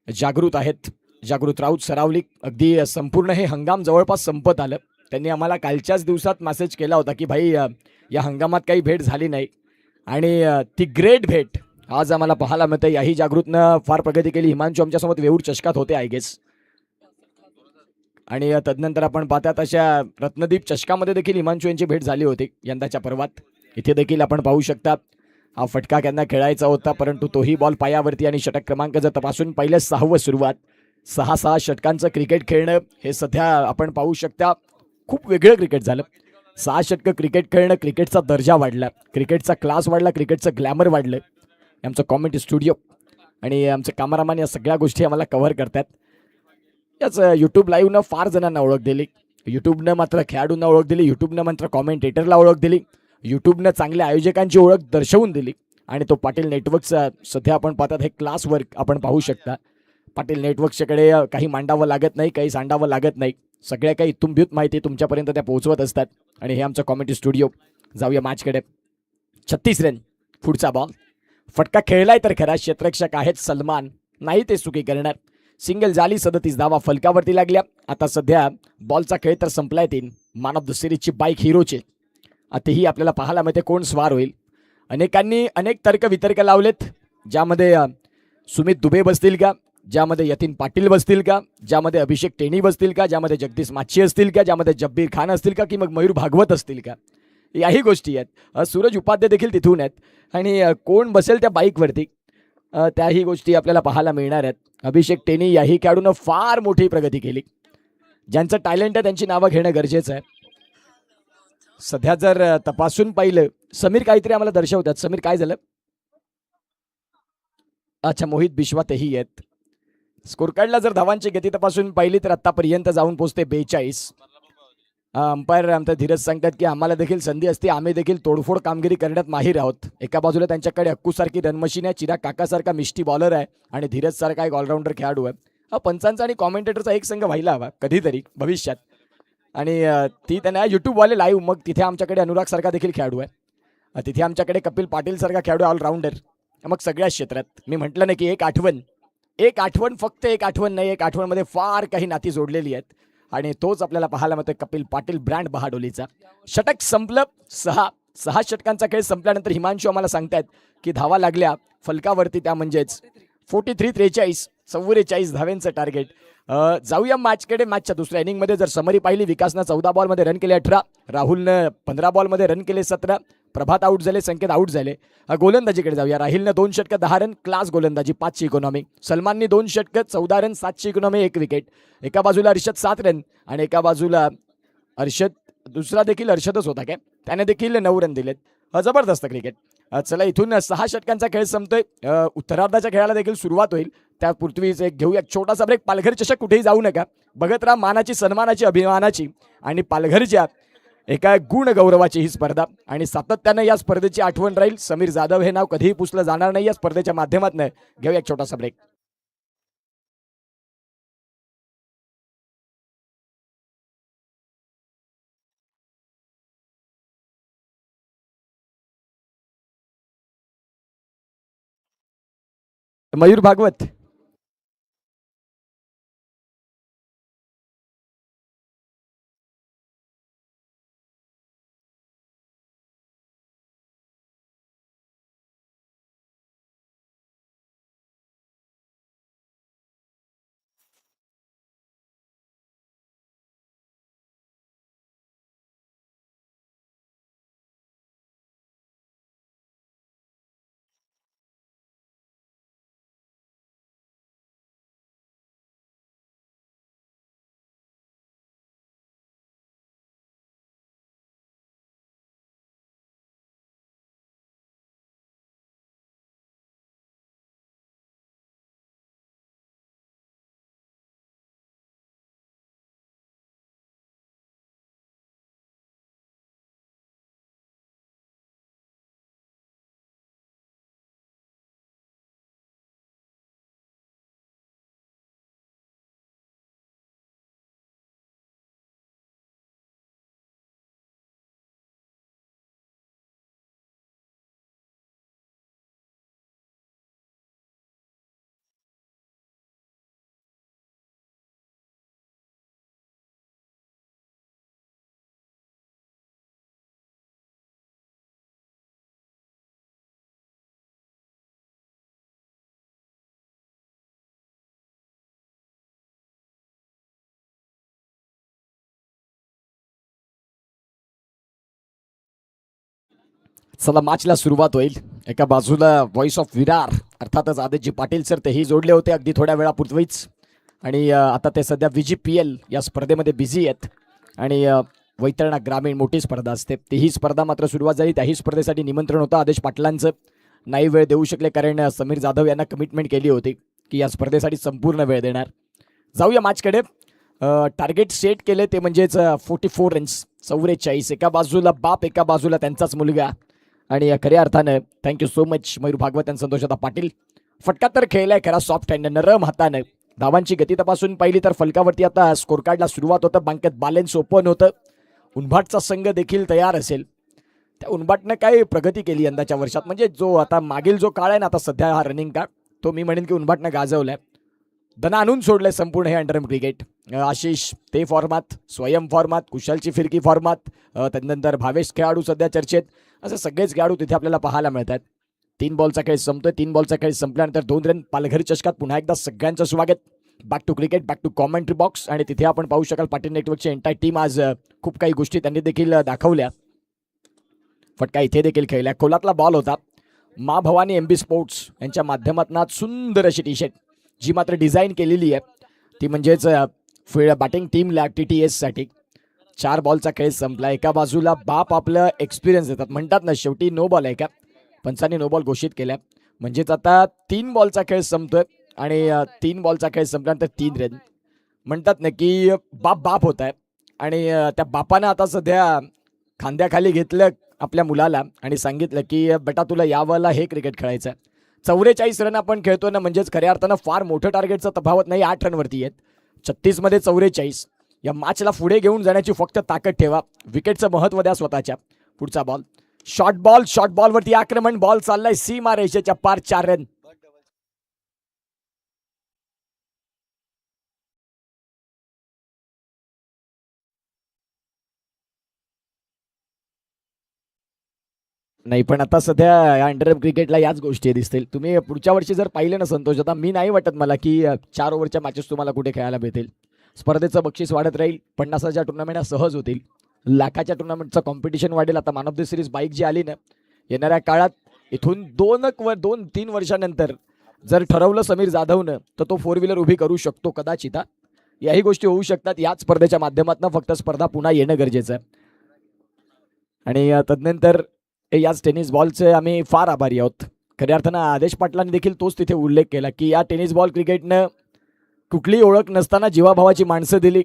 [SPEAKER 2] जागृत आहेत. जागृत राऊत सरावली. अगदी संपूर्ण हे हंगाम जवळपास संपत आलं. त्यांनी आम्हाला कालच्याच दिवसात मेसेज केला होता की भाई या हंगामात काही भेट झाली नाही आणि ती ग्रेट भेट आज आम्हाला पाहायला मिळते. याही जागृतनं फार प्रगती केली. हिमांशू आमच्यासोबत वेऊर चषकात होते आय गेस आणि तदनंतर आपण पाहतात अशा रत्नदीप चषकामध्ये देखील हिमांशू यांची भेट झाली होती यंदाच्या पर्वात. इथे देखील आपण पाहू शकता हा फटका त्यांना खेळायचा होता परंतु तोही बॉल पायावरती आणि षटक क्रमांक जर तपासून पहिलं 6वं सुरुवात. 6 षटकांचं क्रिकेट खेळणं हे सध्या आपण पाहू शकता खूप वेगळं क्रिकेट झालं. 6 षटकं क्रिकेट खेळणं, क्रिकेटचा दर्जा वाढला, क्रिकेटचा क्लास वाढला, क्रिकेटचं ग्लॅमर वाढलं. आमचं कॉमेंट स्टुडिओ आणि आमचे कॅमेरामॅन या सगळ्या गोष्टी आम्हाला कव्हर करतात. याच यूट्यूब लाईव्हनं फार जणांना ओळख दिली. यूट्यूबनं मात्र खेळाडूंना ओळख दिली, यूट्यूबनं मात्र कॉमेंटेटरला ओळख दिली, यूट्यूबनं चांगल्या आयोजकांची ओळख दर्शवून दिली आणि तो पाटील नेटवर्कचा सध्या आपण पाहतात हे क्लास वर्क आपण पाहू शकता. पाटील नेटवर्कच्याकडे काही मांडावं लागत नाही, काही सांडावं लागत नाही, सगळ्या काही इत्थंभूत माहिती तुमच्यापर्यंत त्या पोहोचवत असतात आणि हे आमचं कॉमेंट्री स्टुडिओ. जाऊया मॅचकडे. 36 रन. पुढचा बॉल. फटका खेळलाय तर खरा. क्षेत्ररक्षक आहेत सलमान, नाही ते चुकी करणार. सिंगल झाली. 37 धावा फलकावरती लागल्या. आता सध्या बॉलचा खेळ तर संपलाय. 3 मॅन ऑफ द सिरीजची बाईक हिरोचे आताही आपल्याला पाहायला मिळते कोण स्वार होईल. अनेकांनी अनेक तर्क वितर्क लावलेत, ज्यामध्ये सुमित दुबे बसतील का, ज्यामध्ये यतीन पाटील बसतील का, ज्यामध्ये अभिषेक टेणी बसतील का, ज्यामध्ये जगदीश माच्छी असतील का, ज्यामध्ये जब्बीर खान असतील का, की मग मयूर भागवत असतील का, याही गोष्टी आहेत. सूरज उपाध्याय देखील तिथून आहेत आणि कोण बसेल त्या बाईकवरती त्याही गोष्टी आपल्याला पाहायला मिळणार आहेत. अभिषेक टेणी याही खेळाडूनं फार मोठी प्रगती केली. ज्यांचं टॅलेंट आहे त्यांची नावं घेणं गरजेचं आहे. सध्या जर तपासून पाहिलं समीर काहीतरी आम्हाला दर्शवतात. समीर काय झालं? अच्छा, मोहित बिश्वा तेही आहेत. स्कोर कार्डला जर धावांची गती तपासून पाहिली तर आतापर्यंत जाऊन पोहोचते 42. अंपायर आमचा धीरज सांगतात की आम्हाला देखील संधी असते, आम्ही देखील तोडफोड कामगिरी करण्यात माहीर आहोत. एका बाजूला त्यांच्याकडे हक्कूसारखी रनमशीन आहे, चिराग काकासारखा मिष्टी बॉलर आहे आणि धीरज सारखा एक ऑलराऊंडर खेळाडू आहे. हा पंचांचा आणि कॉमेंटेटरचा एक संघ व्हायला हवा कधीतरी भविष्यात. आणि ती त्यांना यूट्यूबवाले लाईव्ह, मग तिथे आमच्याकडे अनुराग सारखा देखील खेळाडू आहे, तिथे आमच्याकडे कपिल पाटील सारखा खेळाडू ऑलराऊंडर. मग सगळ्याच क्षेत्रात मी म्हटलं ना की एक आठवण फक्त एक आठवण नाही, एक आठवणमध्ये फार काही नाती जोडलेली आहेत आणि तोच आपल्याला पाहायला मिळतोय कपिल पाटील ब्रँड बहाडोलीचा. षटक संपलं. सहा षटकांचा खेळ संपल्यानंतर हिमांशू आम्हाला सांगतायत की धावा लागल्या फलकावरती, त्या म्हणजेच 43-43 44 धाव्यांचं टार्गेट. जाऊया मॅचकडे. मॅचच्या दुसऱ्या इनिंगमध्ये जर समरी पाहिली, विकासनं 14 बॉलमध्ये रन केले 18, राहुलनं 15 बॉलमध्ये रन केले 17, प्रभात आऊट झाले, संकेत आऊट झाले. गोलंदाजीकडे जाऊया. राहिलनं 2 षटकं 10 रन, क्लास गोलंदाजी 5ची इकॉनॉमी. सलमाननी 2 षटकं 14 रन 7ची इकॉनॉमी, 1 विकेट. एका बाजूला अर्षद 7 रन आणि एका बाजूला अर्षद, दुसरा देखील अर्षदच होता काय, त्याने देखील 9 रन दिलेत. जबरदस्त क्रिकेट. चला इथून 6 षटकांचा खेळ संपतोय. उत्तरार्धाच्या खेळाला देखील सुरुवात होईल. त्यापूर्वीच एक घेऊया एक छोटासा ब्रेक. पालघर चषक कुठेही जाऊ नका, बघत राहा. मानाची, सन्मानाची, अभिमानाची आणि पालघरच्या एका गुण गौरवाची ही स्पर्धा आणि सातत्यानं या स्पर्धेची आठवण राहील. समीर जाधव हे नाव कधीही पुसलं जाणार नाही या स्पर्धेच्या माध्यमातून. घेऊया एक छोटासा ब्रेक. मयूर भागवत, चला मॅचला सुरुवात होईल. एका बाजूला व्हॉइस ऑफ विरार अर्थातच आदित्य पाटील सर, तेही जोडले होते अगदी थोड्या वेळापूर्वीच आणि आता ते सध्या VGPL या स्पर्धेमध्ये बिझी आहेत आणि वैतरणा ग्रामीण मोठी स्पर्धा असते, तीही स्पर्धा मात्र सुरुवात झाली. त्याही स्पर्धेसाठी निमंत्रण होतं आदेश पाटलांचं, नाही वेळ देऊ शकले कारण समीर जाधव यांना कमिटमेंट केली होती की या स्पर्धेसाठी संपूर्ण वेळ देणार. जाऊया मॅचकडे. टार्गेट सेट केले ते म्हणजेच 44 रन्स 44. एका बाजूला बाप, एका बाजूला त्यांचाच मुलगा आणि खऱ्या अर्थानं thank you so much Mayur Bhagwat आणि संतोषदा पाटील. फटका तर खेळलाय खरा सॉफ्ट हँड, नरम हातानं. धावांची गती तपासून पाहिली तर फलकावरती आता स्कोर कार्डला सुरुवात होतं. बँकेत बॅलन्स ओपन होतं. उनभाटचा संघ देखील तयार असेल. त्या उनभाटनं काय प्रगती केली यंदाच्या वर्षात, म्हणजे जो आता मागील जो काळ आहे ना, आता सध्या हा रनिंग काळ, तो मी म्हणेन की उनभाटनं गाजवलाय. दना आणून सोडलंय संपूर्ण हे अंडरम क्रिकेट. आशिष ते फॉर्मात, स्वयं फॉर्मात, कुशालची फिरकी फॉर्मात, त्यानंतर भावेश खेळाडू सध्या चर्चेत, असे सगळेच खेळाडू तिथे आपल्याला पाहायला मिळतात. 3 बॉलचा खेळ संपतोय. 3 बॉलचा खेळ संपल्यानंतर 2 रन. पालघर चषकात पुन्हा एकदा सगळ्यांचं स्वागत. Back to cricket, back to commentary box आणि तिथे आपण पाहू शकाल पाटील नेटवर्कची एंटायर टीम आज खूप काही गोष्टी त्यांनी देखील दाखवल्या. फटका इथे देखील खेळला. खोलातला बॉल होता. मा भवानी MB स्पोर्ट्स यांच्या माध्यमातून सुंदर अशी टी शर्ट जी मात्र डिझाईन केलेली आहे, ती म्हणजेच बॅटिंग टीमला TTS साठी. 4 बॉलचा खेळ संपला. एका बाजूला बाप आपलं एक्सपिरियन्स देतात, म्हणतात ना शेवटी नो बॉल आहे का, पंचांनी नो बॉल घोषित केल्या. म्हणजेच आता 3 बॉलचा खेळ संपतोय. आणि 3 बॉलचा खेळ संपल्यानंतर 3 रन. म्हणतात ना की बाप बाप होत आहे आणि त्या बापानं आता सध्या खांद्याखाली घेतलं आपल्या मुलाला आणि सांगितलं की बेटा तुला यावेळेला हे क्रिकेट खेळायचं आहे. 44 रन आपण खेळतोय ना, म्हणजेच खऱ्या अर्थानं फार मोठं टार्गेटचं तफावत नाही. 8 रनवरती आहेत. 36 मध्ये 44. या मॅचला पुढे घेऊन जाण्याची फक्त ताकद ठेवा. विकेटचं महत्व द्या स्वतःच्या. पुढचा बॉल शॉर्ट बॉलवरती आक्रमण. बॉल चाललाय सीमा रेषेच्या पार. 4 रन. नाही पण आता सध्या या अंडर क्रिकेटला याच गोष्टी दिसतील. तुम्ही पुढच्या वर्षी जर पाहिलं ना संतोष, आता मी नाही वाटत मला की 4 ओव्हरच्या मॅचेस तुम्हाला कुठे खेळायला भेटेल. स्पर्धेचं बक्षीस वाढत राहील. 50,000च्या टुर्नामेंट सहज होतील. लाखाच्या टुर्नामेंटचं कॉम्पिटिशन वाढेल. आता man of the series bike जी आली ना, येणाऱ्या काळात इथून 2-3 वर्षानंतर जर ठरवलं समीर जाधवनं तर तो 4 व्हीलर उभी करू शकतो कदाचित. याही गोष्टी होऊ शकतात याच स्पर्धेच्या माध्यमातून. फक्त स्पर्धा पुन्हा येणं गरजेचं आहे. आणि तदनंतर याच टेनिस बॉलचे आम्ही फार आभारी आहोत. खऱ्या अर्थानं आदेश पाटलांनी देखील तोच तिथे उल्लेख केला की या टेनिस बॉल क्रिकेटनं कुठलीही ओळख नसताना जीवाभावाची माणसं दिली,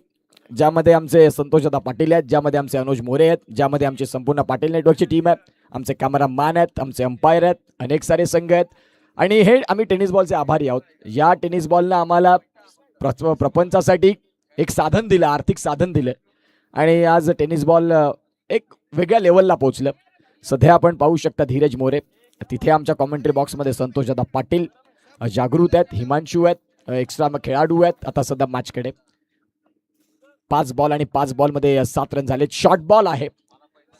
[SPEAKER 2] ज्यामध्ये आमचे संतोषदा पाटील आहेत, ज्यामध्ये आमचे अनुज मोरे आहेत, ज्यामध्ये आमची संपूर्ण पाटील नेटवर्कची टीम आहे, आमचे कॅमेरामॅन आहेत, आमचे अंपायर आहेत, अनेक सारे संघ आहेत. आणि हे आम्ही टेनिस बॉलचे आभारी आहोत. या टेनिस बॉलनं आम्हाला प्रपंचासाठी एक साधन दिलं, आर्थिक साधन दिलं आणि आज टेनिस बॉल एक वेगळ्या लेवलला पोहोचलं. सध्या आपण पाहू शकता धीरज मोरे तिथे आमच्या कॉमेंट्री बॉक्समध्ये. संतोषदा पाटील जागृत आहेत, हिमांशू आहेत, एक्स्ट्रा खेळाडू आहेत. आता सध्या मॅचकडे 5 बॉल आणि 5 बॉलमध्ये 7 रन झाले. शॉर्ट बॉल आहे.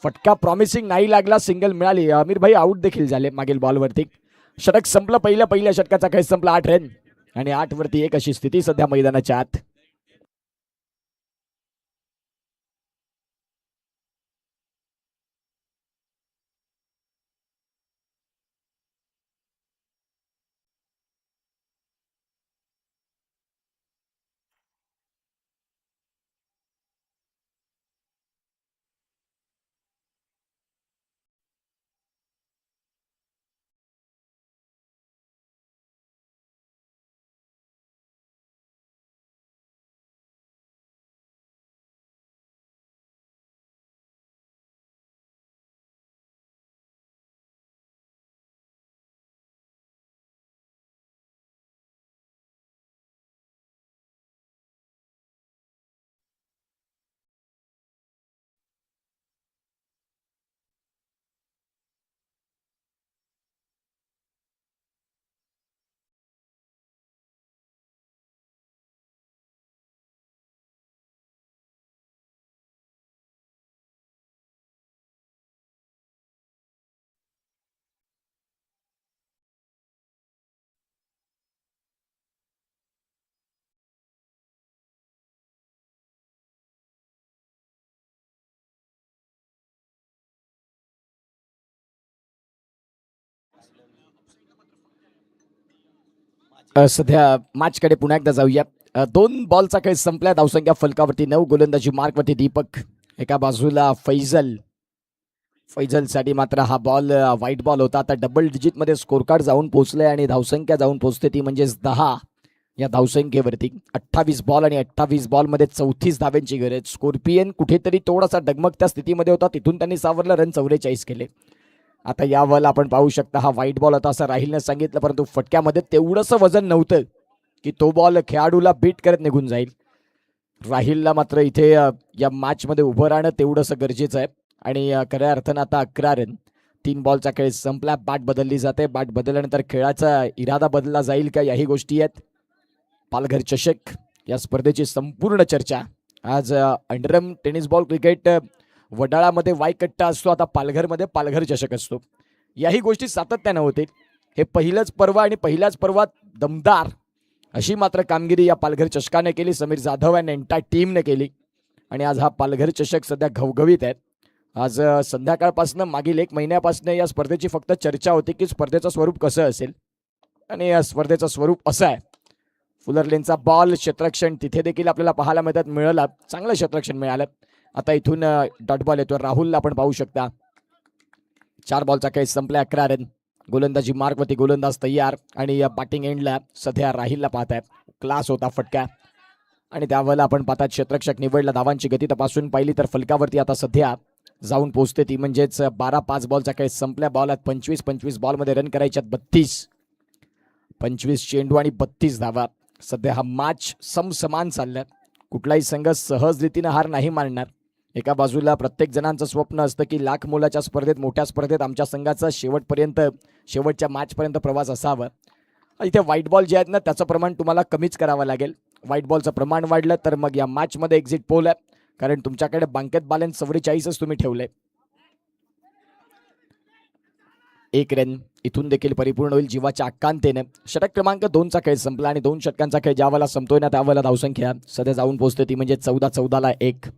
[SPEAKER 2] फटका प्रॉमिसिंग नाही लागला. सिंगल मिळाली. अमीर भाई आऊट देखील झाले मागील बॉलवरती. षटक संपलं. पहिल्या षटकाचा खेळ संपला. 8 रन आणि 8 वरती 1 अशी स्थिती सध्या मैदानाच्या आत. सध्या मॅचकडे पुन्हा एकदा जाऊया. 2 बॉलचा खेळ संपला. धावसंख्या फलकावरती 9. गोलंदाजी मार्कवरती दीपक. एका बाजूला फैजलसाठी मात्र हा बॉल व्हाईट बॉल होता. आता डबल डिजिटमध्ये स्कोर कार्ड जाऊन पोहोचलंय आणि धावसंख्या जाऊन पोहोचते ती म्हणजेच 10 या धावसंख्येवरती. 28 बॉल आणि 28 बॉलमध्ये 34 धाव्यांची गरज. स्कॉर्पियन कुठेतरी थोडासा डगमगत्या स्थितीमध्ये होता, तिथून त्यांनी सावरलं. रन 44 केले. आता यावर आपण पाहू शकता हा व्हाईट बॉल होता असं राहिलनं सांगितलं, परंतु फटक्यामध्ये तेवढंसं वजन नव्हतं की तो बॉल खेळाडूला बीट करत निघून जाईल. राहिलला मात्र इथे या मॅचमध्ये उभं राहणं तेवढंसं गरजेचं आहे आणि खऱ्या अर्थानं आता 11 रन. 3 बॉलचा खेळ संपला. बॅट बदलली जाते. बॅट बदलल्यानंतर खेळाचा इरादा बदलला जाईल का, याही गोष्टी आहेत. पालघर चषक या स्पर्धेची संपूर्ण चर्चा आज अंडरम टेनिस बॉल क्रिकेट वडाळामध्ये वायकट्टा असतो, आता पालघरमध्ये पालघर चषक असतो. याही गोष्टी सातत्यानं होते. हे पहिलंच पर्व आणि पहिल्याच पर्वात दमदार अशी मात्र कामगिरी या पालघर चषकाने केली. समीर जाधव आणि एंटायर टीमने केली आणि आज हा पालघर चषक सध्या घवघवीत आहे. आज संध्याकाळपासून मागील 1 महिन्यापासून या स्पर्धेची फक्त चर्चा होती की स्पर्धेचं स्वरूप कसं असेल आणि या स्पर्धेचं स्वरूप असं आहे. फुलर लेनचा बॉल क्षेत्ररक्षण तिथे देखील आपल्याला पाहायला मिळालं. चांगलं क्षेत्ररक्षण मिळालं. आता इथून डॉट बॉल येतो राहुलला आपण पाहू शकता. 4 बॉलचा खेळ संपला. 11 रन. गोलंदाजी मार्कवरती गोलंदाज तयार आणि या बॅटिंग एंडला सध्या राहिलला पाहत आहे. क्लास होता फटका आणि त्यावेळेला आपण पाहतात क्षेत्ररक्षक निवडला. धावांची गती तपासून पाहिली तर फलकावरती आता सध्या जाऊन पोहोचते ती म्हणजेच 12-5 बॉलचा खेळ संपल्या. बॉल आहेत 25 बॉलमध्ये रन करायच्यात 25 चेंडू आणि 32 धावा. सध्या हा मॅच समसमान चाललाय. कुठलाही संघ सहज रीतीनं हार नाही मानणार. एका बाजूला प्रत्येक जणांचं स्वप्न असतं की लाख मोलाच्या स्पर्धेत, मोठ्या स्पर्धेत आमच्या संघाचा शेवटच्या मॅचपर्यंत प्रवास असावा. इथे व्हाईट बॉल जे आहेत ना त्याचं प्रमाण तुम्हाला कमीच करावं लागेल. व्हाईट बॉलचं प्रमाण वाढलं तर मग या मॅचमध्ये एक्झिट पोल आहे, कारण तुमच्याकडे बँकेत बॅलन्स 44च तुम्ही ठेवले. एक रन इथून देखील परिपूर्ण होईल जीवाच्या आकांतेने. षटक क्रमांक 2चा खेळ संपला आणि 2 षटकांचा खेळ ज्यावेळेला संपतोय ना त्यावेळेला धावसंख्या सध्या जाऊन पोहोचते ती म्हणजे 14-14ला 1.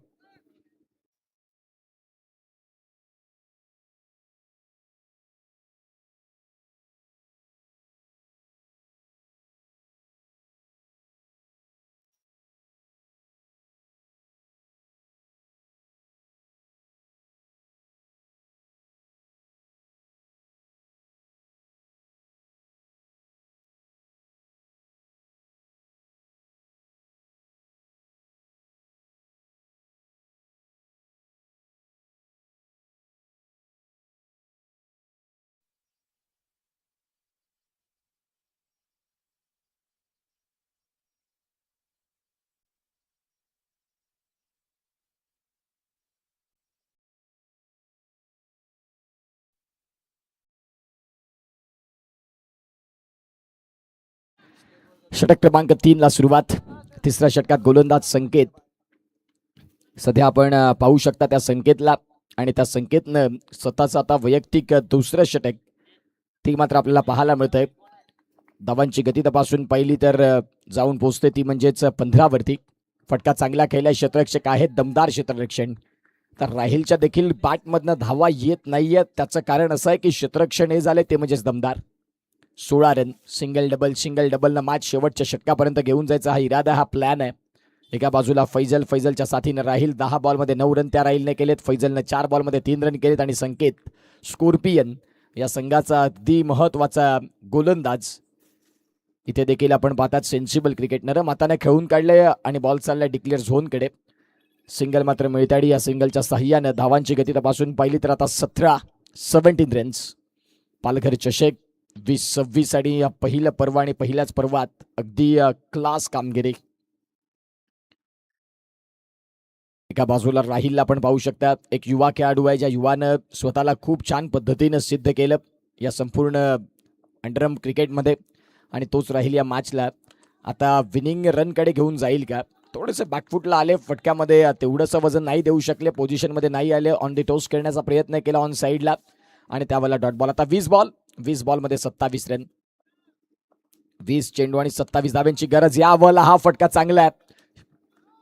[SPEAKER 2] षटक क्रमांक 3ला सुरुवात. तिसऱ्या षटकात गोलंदाज संकेत. सध्या आपण पाहू शकता त्या संकेतला आणि त्या संकेतनं स्वतःचं आता वैयक्तिक दुसरं षटक ती मात्र आपल्याला पाहायला मिळतंय. धावांची गती तपासून पाहिली तर जाऊन पोहोचते ती म्हणजेच 15वरती. फटका चांगला खेळलाय. क्षेत्ररक्षक आहेत दमदार क्षेत्ररक्षण. तर राहिलच्या देखील बॅटमधनं धावा येत नाहीये. त्याचं कारण असं आहे की क्षेत्ररक्षण हे झाले ते म्हणजेच दमदार. 16 रन सिंगल डबलनं मॅच शेवटच्या षटकापर्यंत घेऊन जायचा हा इरादा, हा प्लॅन आहे. एका बाजूला फैजलच्या साथीनं राहील 10 बॉलमध्ये 9 रन त्या राहीलने केलेत. फैजलनं 4 बॉलमध्ये 3 रन केलेत आणि संकेत स्कॉर्पियन या संघाचा अगदी महत्वाचा गोलंदाज इथे देखील आपण पाहतात. सेन्सिबल क्रिकेटनर माताने खेळून काढले आणि बॉल चाललाय डिक्लेअर झोनकडे. सिंगल मात्र मिळताडी. या सिंगलच्या साह्यानं धावांची गती तपासून पाहिली तर आता 17 रन्स. पालघर चषक 2026 आणि या पहिलं पर्व आणि पहिल्याच पर्वात अगदी क्लास कामगिरी. एका बाजूला राहिलला आपण पाहू शकता. एक युवा खेळाडू आहे ज्या युवानं स्वतःला खूप छान पद्धतीनं सिद्ध केलं या संपूर्ण अंडरम क्रिकेटमध्ये आणि तोच राहील या मॅचला आता विनिंग रनकडे घेऊन जाईल का. थोडेसे बॅकफुटला आले फटक्यामध्ये, तेवढंसं वजन नाही देऊ शकले, पोझिशनमध्ये नाही आले. ऑन द टोस खेळण्याचा प्रयत्न केला ऑन साईडला आणि त्यावेळेला डॉट बॉल. आता 20 बॉलमध्ये 27 रन. 20 चेंडू आणि 27 धाब्यांची गरज. यावेळेला हा फटका चांगला आहे.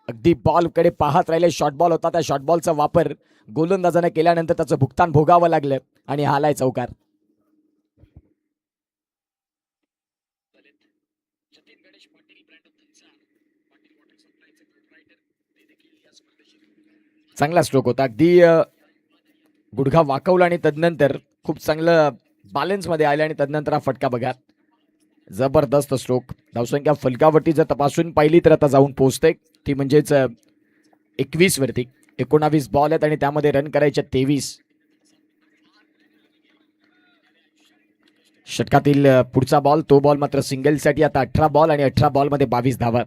[SPEAKER 2] अगदी बॉलकडे पाहत राहिले. शॉर्ट बॉल होता. त्या शॉर्ट बॉलचा वापर गोलंदाजाने केल्यानंतर त्याचं भुगतान भोगावं लागलं आणि हालाय चौकार. चांगला स्ट्रोक होता. अगदी गुडघा वाकवला आणि तदनंतर खूप चांगलं बॅलन्समध्ये आले आणि तदनंतर हा फटका बघा. जबरदस्त स्ट्रोक. धावसंख्या फलकावरती जर तपासून पाहिली तर आता जाऊन पोहोचते ती म्हणजेच 21 वरती. 19 बॉल आहेत आणि त्यामध्ये रन करायचे 23. षटकातील पुढचा बॉल, तो बॉल मात्र सिंगलसाठी. आता 18 बॉल आणि 18 बॉलमध्ये 22 धावा.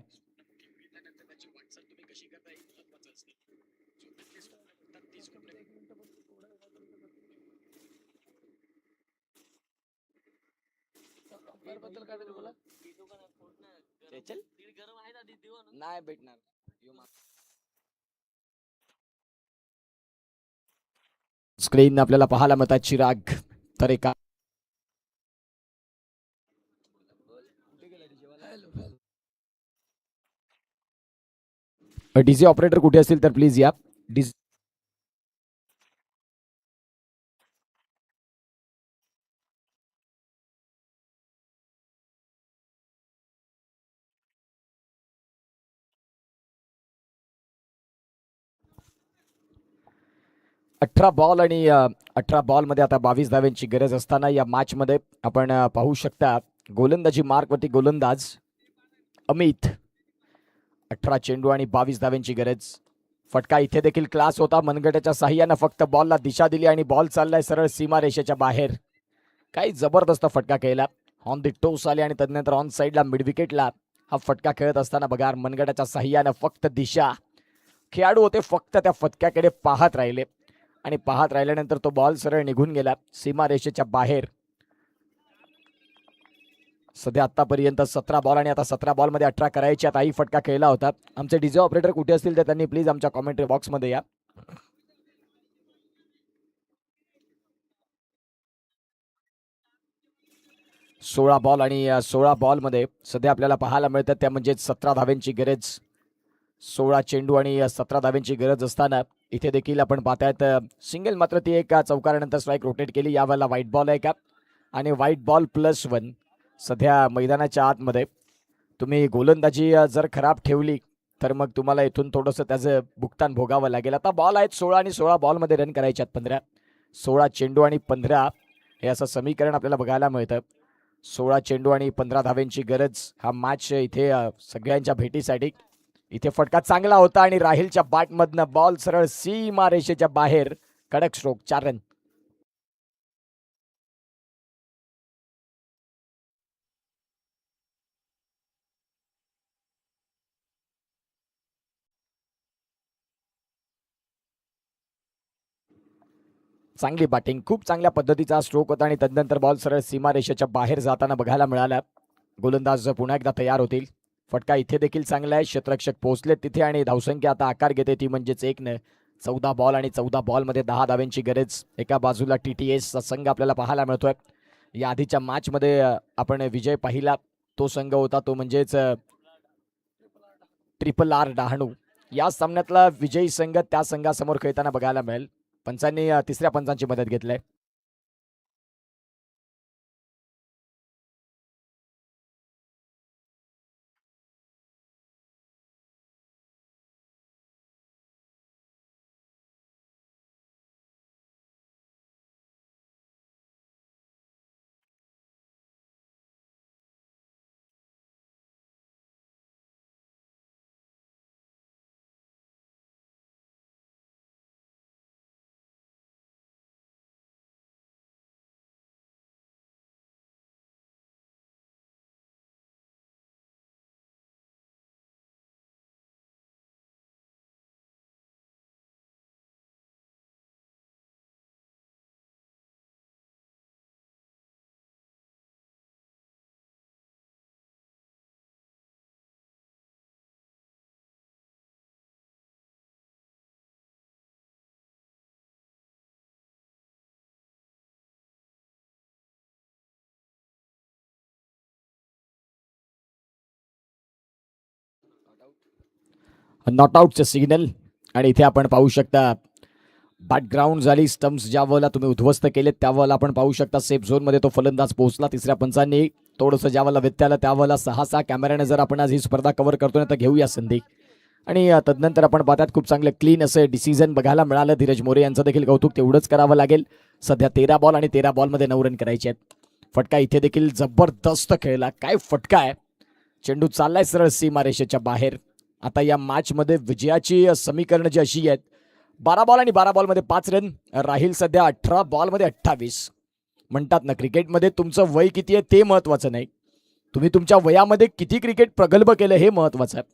[SPEAKER 2] नाही भेटणार. स्क्रीन आपल्याला पाहायला मिळतात चिराग. तर एका डीजे ऑपरेटर कुठे असतील तर प्लीज या. 18 बॉल आणि 18 बॉलमध्ये आता 22 धाव्यांची गरज असताना या मॅचमध्ये आपण पाहू शकता गोलंदाजी मार्कवरती गोलंदाज अमित. 18 चेंडू आणि 22 धाव्यांची गरज. फटका इथे देखील क्लास होता. मनगटाच्या साह्यानं फक्त बॉलला दिशा दिली आणि बॉल चाललाय सरळ सीमारेषेच्या बाहेर. काही जबरदस्त फटका केला. ऑन दी टोस आले आणि तदनंतर ऑन साईडला मिड विकेटला हा फटका खेळत असताना बघा मनगटाच्या साह्यानं फक्त दिशा. खेळाडू होते फक्त त्या फटक्याकडे पाहत राहिले आणि पाहत राहिल्यानंतर तो बॉल सरळ निघून गेला सीमारेषेच्या बाहेर. सध्या आतापर्यंत 17 बॉल आणि आता 17 बॉलमध्ये 18 करायचे. आताही फटका खेळला होता. आमचे डीजे ऑपरेटर कुठे असतील तर त्यांनी प्लीज आमच्या कॉमेंट्री बॉक्समध्ये या. सोळा बॉल आणि 16 बॉलमध्ये सध्या आपल्याला पाहायला मिळतात त्या म्हणजे 17 धाव्यांची गरज. 16 चेंडू आणि 17 धाव्यांची गरज असताना इथे देखील आपण पाहतायत सिंगल, मात्र ती एक चौकारानंतर स्ट्राईक रोटेट केली. यावेळेला व्हाईट बॉल आहे का आणि व्हाईट बॉल +1. सध्या मैदानाच्या आतमध्ये तुम्ही गोलंदाजी जर खराब ठेवली तर मग तुम्हाला इथून थोडंसं त्याचं भुगतान भोगावं लागेल. आता बॉल आहेत 16 आणि 16 बॉलमध्ये रन करायचे आहेत 15. 16 चेंडू आणि 15 हे असं समीकरण आपल्याला बघायला मिळतं. 16 चेंडू आणि 15 धाव्यांची गरज हा मॅच इथे सगळ्यांच्या भेटीसाठी. इथे फटका चांगला होता आणि राहिलच्या बॅटमधनं बॉल सरळ सीमा रेषेच्या बाहेर. कडक स्ट्रोक, 4 रन. चांगली बॅटिंग, खूप चांगल्या पद्धतीचा स्ट्रोक होता आणि तदनंतर बॉल सरळ सीमारेषेच्या बाहेर जाताना बघायला मिळाला. गोलंदाज पुन्हा एकदा तयार होतील. फटका इथे देखील चांगला आहे. क्षेत्ररक्षक पोहोचले तिथे आणि धावसंख्या आता आकार घेते ती म्हणजेच 1 14 बॉल आणि 14 बॉलमध्ये 10 धाव्यांची गरज. एका बाजूला TTS चा संघ आपल्याला पाहायला मिळतोय. या आधीच्या मॅचमध्ये आपण विजय पाहिला तो संघ होता तो म्हणजेच RRR डहाणू. या सामन्यातला विजयी संघ त्या संघासमोर खेळताना बघायला मिळेल. पंचांनी तिसऱ्या पंचांची मदत घेतली. नॉट आउटचं सिग्नल आणि इथे आपण पाहू शकता बॅकग्राऊंड झाली. स्टम्प्स ज्या वेळेला तुम्ही उद्ध्वस्त केलेत त्या वेळेला आपण पाहू शकता सेफ झोनमध्ये तो फलंदाज पोहोचला. तिसऱ्या पंचांनी थोडंसं ज्या वेळेला व्यत्यय आला त्यावेळेला 6-6 कॅमेऱ्याने जर आपण आज ही स्पर्धा कव्हर करतोय तर घेऊया संधी. आणि तदनंतर आपण पाहतात खूप चांगलं क्लीन असं डिसिजन बघायला मिळालं. धीरज मोरे यांचं देखील कौतुक तेवढंच करावं लागेल. सध्या 13 बॉल आणि 13 बॉलमध्ये 9 रन करायचे आहेत. फटका इथे देखील जबरदस्त खेळला. काय फटका आहे. चेंडू चाललाय सरळ सीमारेषेच्या बाहेर. आता या मॅचमध्ये विजयाची समीकरण जी अशी आहेत 12 बॉल आणि 12 बॉलमध्ये 5 रन. राहील सध्या 18 बॉलमध्ये 28. म्हणतात ना क्रिकेटमध्ये तुमचं वय किती आहे ते महत्त्वाचं नाही, तुम्ही तुमच्या वयामध्ये किती क्रिकेट प्रगल्भ केलं हे महत्त्वाचं आहे.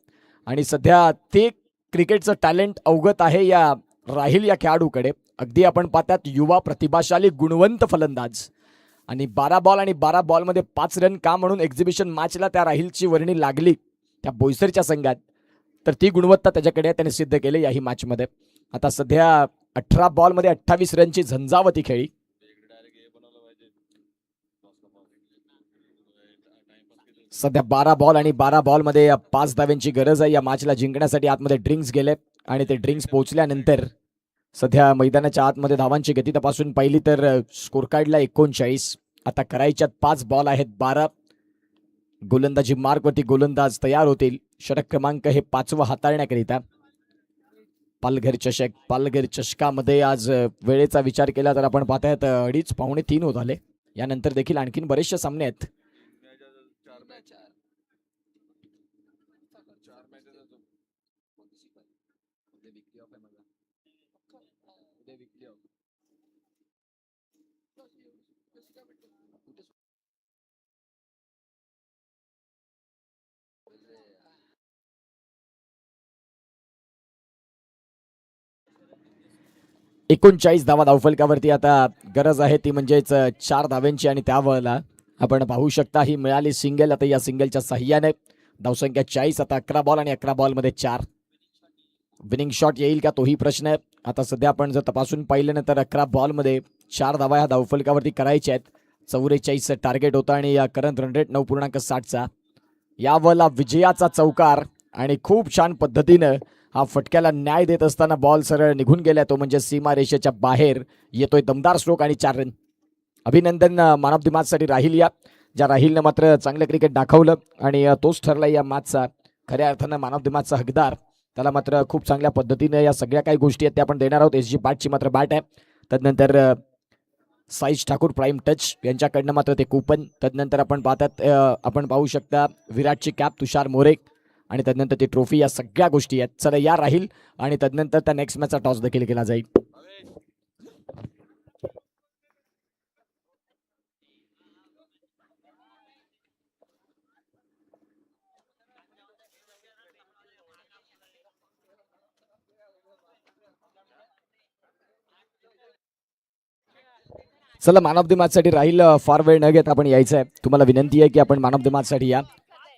[SPEAKER 2] आणि सध्या ते क्रिकेटचं टॅलेंट अवगत आहे या राहील या खेळाडूकडे. अगदी आपण पाहतात युवा प्रतिभाशाली गुणवंत फलंदाज आणि 12 बॉल आणि 12 बॉलमध्ये 5 रन का म्हणून एक्झिबिशन मॅचला त्या राहीलची वर्णी लागली त्या बोईसरच्या संघात, तर ती गुणवत्ता त्याच्याकडे त्याने सिद्ध केले याही मॅचमध्ये. आता सध्या 18 बॉलमध्ये 28 रनची झंझावती खेळी. सध्या 12 बॉल आणि 12 बॉलमध्ये 5 धाव्यांची गरज आहे या मॅचला जिंकण्यासाठी. आतमध्ये ड्रिंक्स गेले आणि ते ड्रिंक्स पोहोचल्यानंतर सध्या मैदानाच्या आतमध्ये धावांची गती तपासून पाहिली तर स्कोर कार्डला 39. आता करायच्यात 5 बॉल आहेत 12. गोलंदाजी मार्कवरती गोलंदाज तयार होतील. षटक क्रमांक हे 5वं हाताळण्याकरिता. पालघर चषक. पालघर चषकामध्ये आज वेळेचा विचार केला तर आपण पाहतायत 2:30-2:45 होत आले. यानंतर देखील आणखीन बरेचसे सामने आहेत. एकोणचाळीस धावा धावफलकावरती आता गरज आहे ती म्हणजेच 4 धाव्यांची आणि त्यावेळेला आपण पाहू शकता ही मिळाली सिंगल. आता या सिंगलच्या साह्याने धावसंख्या 40. आता 11 बॉल आणि 11 बॉलमध्ये 4. विनिंग शॉट येईल का तोही प्रश्न आहे. आता सध्या आपण जर तपासून पाहिलं तर 11 बॉलमध्ये 4 धावा ह्या धावफलकावरती करायच्या आहेत. 44 टार्गेट होता आणि करंट रन रेट 9.60चा. यावेळेला विजयाचा चौकार आणि खूप छान पद्धतीनं हा फटक्याला न्याय देत असताना बॉल सरळ निघून गेला. तो म्हणजे सीमा रेषेच्या बाहेर येतोय. दमदार स्ट्रोक आणि 4 रन. अभिनंदन मॅन ऑफ द मॅचसाठी राहिल या ज्या राहिलनं मात्र चांगलं क्रिकेट दाखवलं आणि तोच ठरला या मॅचचा खऱ्या अर्थानं मॅन ऑफ द मॅचचा हकदार. त्याला मात्र खूप चांगल्या पद्धतीने या सगळ्या काही गोष्टी आहेत त्या आपण देणार आहोत. SG पाटची मात्र बॅट आहे. तदनंतर साईश ठाकूर प्राईम टच यांच्याकडनं मात्र ते कूपन. तदनंतर आपण आपण पाहू शकता विराटची कॅप तुषार मोरे आणि तदनंतर ती ट्रॉफी. या सगळ्या गोष्टी आहेत. चला या राहील आणि तदनंतर त्या नेक्स्ट मॅचचा टॉस देखील केला जाईल. चला मॅन ऑफ द मॅचसाठी राहील फार वेळ न घेता आपण यायचं आहे. तुम्हाला विनंती आहे की आपण मॅन ऑफ द मॅचसाठी या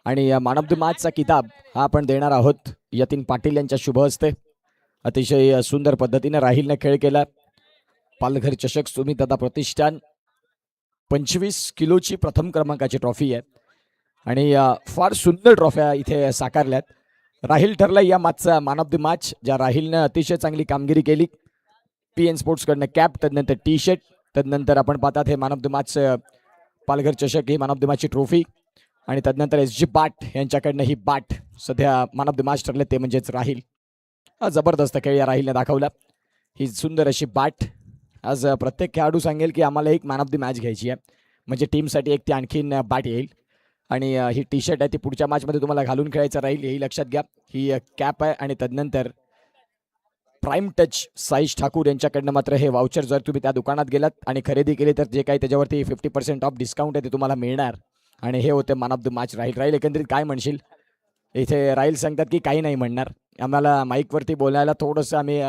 [SPEAKER 2] आणि मॅन ऑफ द मॅचचा किताब हा आपण देणार आहोत यतीन पाटील यांच्या शुभ हस्ते. अतिशय सुंदर पद्धतीने राहीलने खेळ केला. पालघर चषक सुमितदा प्रतिष्ठान 25 किलोची प्रथम क्रमांकाची ट्रॉफी आहे आणि फार सुंदर ट्रॉफ्या इथे साकारल्यात. राहील ठरला या मॅचचा मॅन ऑफ द मॅच. ज्या राहीलनं अतिशय चांगली कामगिरी केली. PN स्पोर्ट्सकडनं कॅप, तदनंतर टी शर्ट, तदनंतर आपण पाहतात हे man of the match Palghar चषक he man of the मॅचची trophy आणि तदनंतर SG पाट यांच्याकडनं ही बॅट. सध्या मॅन ऑफ द मॅच ठरले ते म्हणजेच राहील. जबरदस्त खेळ या राहीलने दाखवला. ही सुंदर अशी बॅट. आज प्रत्येक खेळाडू सांगेल की आम्हाला एक मॅन ऑफ द मॅच घ्यायची आहे म्हणजे टीमसाठी एक ती आणखीन बॅट येईल आणि ही टी शर्ट आहे ती पुढच्या मॅचमध्ये तुम्हाला घालून खेळायचं राहील हेही लक्षात घ्या. ही कॅप आहे आणि तदनंतर प्राईम टच साईश ठाकूर यांच्याकडनं मात्र हे वाउचर जर तुम्ही त्या दुकानात गेलात आणि खरेदी केली तर जे काही त्याच्यावरती 50% ऑफ डिस्काउंट आहे ते तुम्हाला मिळणार आणि हे होते मॅन ऑफ द मॅच राहील. राहील एकंदरीत काय म्हणशील? इथे राहील सांगतात की काही नाही म्हणणार. आम्हाला माईकवरती बोलायला थोडंसं आम्ही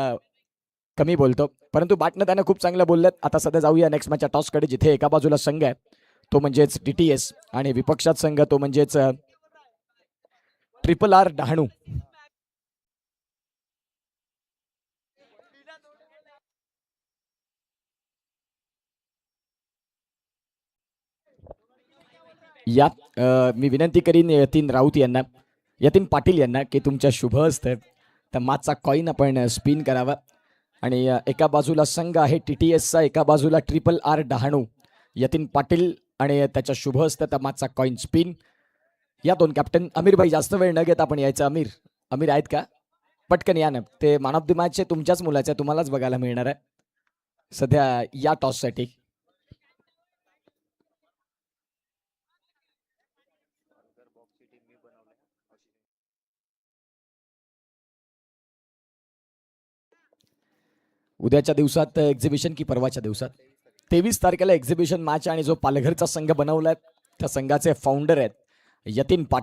[SPEAKER 2] कमी बोलतो परंतु बाटनं त्यानं खूप चांगलं बोललं. आता सध्या जाऊया नेक्स्ट मॅचच्या टॉसकडे जिथे एका बाजूला संघ आहे तो म्हणजेच TTS आणि विपक्षात संघ तो म्हणजेच RRR डहाणू. या मी विनंती करीन यतीन राऊत यांना, यतीन पाटील यांना की तुमच्या शुभ हस्ते त्या मॅचचा कॉईन आपण स्पिन करावा आणि एका बाजूला संघ आहे TTSचा, एका बाजूला RRR डहाणू. यतीन पाटील आणि त्याच्या शुभ हस्ते त्या मॅचचा कॉईन स्पिन. या दोन कॅप्टन अमीरभाई जास्त वेळ न घेता आपण यायचं. अमीर आहेत का? पटकन या ना. ते मॅन ऑफ द मॅचचे तुमच्याच मुलाचे तुम्हालाच बघायला मिळणार आहे सध्या या टॉससाठी. उद्याच्या दिवसात एक्झिबिशन की परवाच्या दिवसात 23 तारखेला एक्झिबिशन मॅच आणि जो पालघरचा संघ बनवलाय त्या संघाचे फाउंडर आहेत यतीन पाटील.